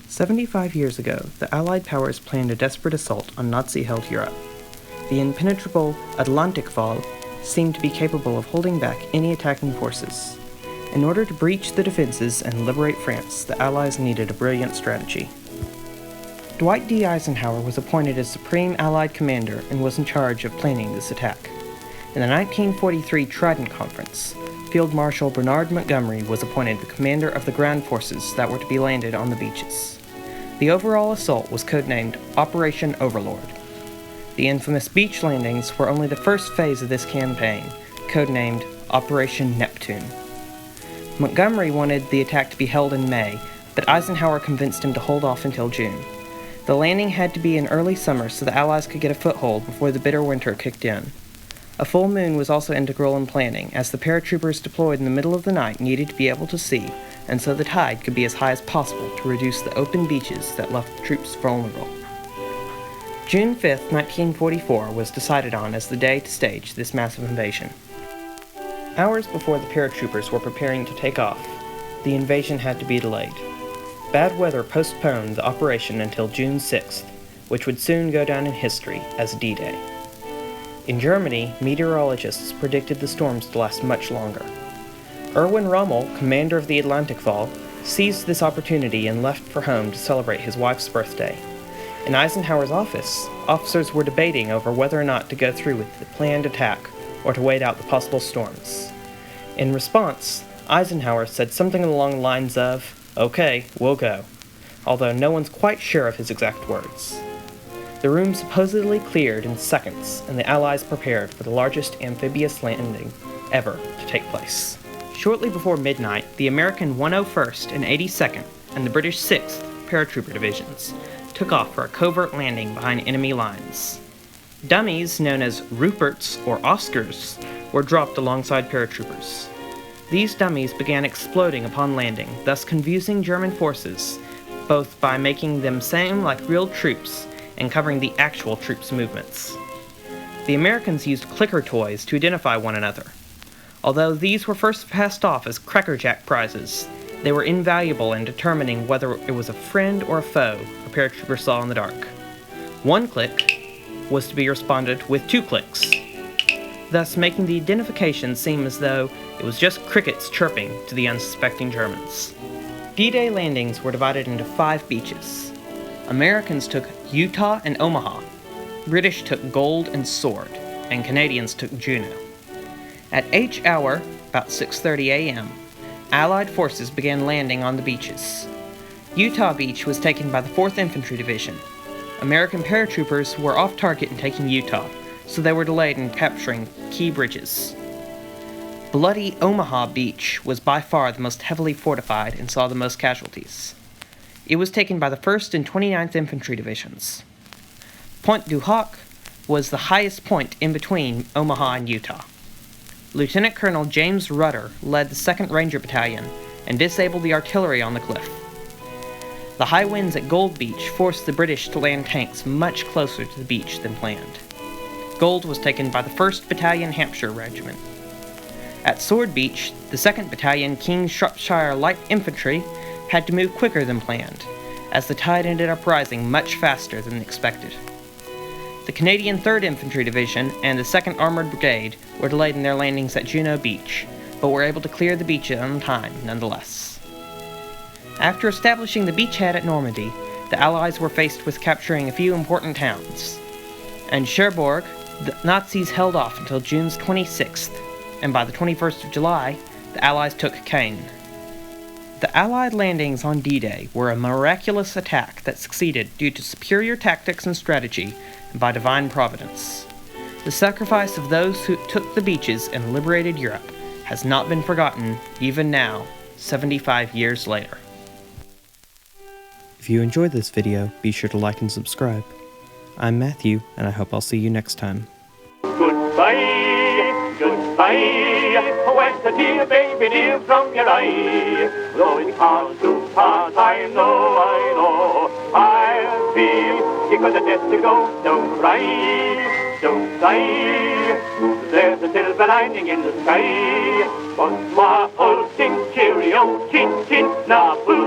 "75 years ago, the Allied powers planned a desperate assault on Nazi-held Europe. The impenetrable Atlantikwall seemed to be capable of holding back any attacking forces. In order to breach the defenses and liberate France, the Allies needed a brilliant strategy. Dwight D. Eisenhower was appointed as Supreme Allied Commander and was in charge of planning this attack. In the 1943 Trident Conference, Field Marshal Bernard Montgomery was appointed the commander of the ground forces that were to be landed on the beaches. The overall assault was codenamed Operation Overlord. The infamous beach landings were only the first phase of this campaign, codenamed Operation Neptune. Montgomery wanted the attack to be held in May, but Eisenhower convinced him to hold off until June. The landing had to be in early summer so the Allies could get a foothold before the bitter winter kicked in. A full moon was also integral in planning, as the paratroopers deployed in the middle of the night needed to be able to see, and so the tide could be as high as possible to reduce the open beaches that left the troops vulnerable. June 5, 1944 was decided on as the day to stage this massive invasion. Hours before the paratroopers were preparing to take off, the invasion had to be delayed. Bad weather postponed the operation until June 6th, which would soon go down in history as D-Day. In Germany, meteorologists predicted the storms to last much longer. Erwin Rommel, commander of the Atlantikwall, seized this opportunity and left for home to celebrate his wife's birthday. In Eisenhower's office, officers were debating over whether or not to go through with the planned attack or to wait out the possible storms. In response, Eisenhower said something along the lines of, "Okay, we'll go," although no one's quite sure of his exact words. The room supposedly cleared in seconds, and the Allies prepared for the largest amphibious landing ever to take place. Shortly before midnight, the American 101st and 82nd and the British 6th Paratrooper Divisions took off for a covert landing behind enemy lines. Dummies known as Ruperts or Oscars were dropped alongside paratroopers. These dummies began exploding upon landing, thus confusing German forces, both by making them seem like real troops and covering the actual troops' movements. The Americans used clicker toys to identify one another. Although these were first passed off as crackerjack prizes, they were invaluable in determining whether it was a friend or a foe a paratrooper saw in the dark. One click was to be responded with 2 clicks, thus making the identification seem as though it was just crickets chirping to the unsuspecting Germans. D-Day landings were divided into 5 beaches. Americans took Utah and Omaha, British took Gold and Sword, and Canadians took Juneau. At H hour, about 6:30 a.m., Allied forces began landing on the beaches. Utah Beach was taken by the 4th Infantry Division. American paratroopers were off target in taking Utah, so they were delayed in capturing key bridges. Bloody Omaha Beach was by far the most heavily fortified and saw the most casualties. It was taken by the 1st and 29th Infantry Divisions. Point du Hoc was the highest point in between Omaha and Utah. Lieutenant Colonel James Rudder led the 2nd Ranger Battalion and disabled the artillery on the cliff. The high winds at Gold Beach forced the British to land tanks much closer to the beach than planned. Gold was taken by the 1st Battalion Hampshire Regiment. At Sword Beach, the 2nd Battalion King's Shropshire Light Infantry had to move quicker than planned, as the tide ended up rising much faster than expected. The Canadian 3rd Infantry Division and the 2nd Armored Brigade were delayed in their landings at Juneau Beach, but were able to clear the beach on time nonetheless. After establishing the beachhead at Normandy, the Allies were faced with capturing a few important towns. In Cherbourg, the Nazis held off until June 26th, and by the 21st of July, the Allies took Caen. The Allied landings on D-Day were a miraculous attack that succeeded due to superior tactics and strategy and by divine providence. The sacrifice of those who took the beaches and liberated Europe has not been forgotten even now, 75 years later. If you enjoyed this video, be sure to like and subscribe. I'm Matthew, and I hope I'll see you next time. Goodbye, goodbye, wet a tear, baby dear, from your eye. Though it's hard to part, I know, I feel, because the death to go, don't cry, don't die. There's a silver lining in the sky. Bonsoir, all things cheerio, chin chin, Naboo.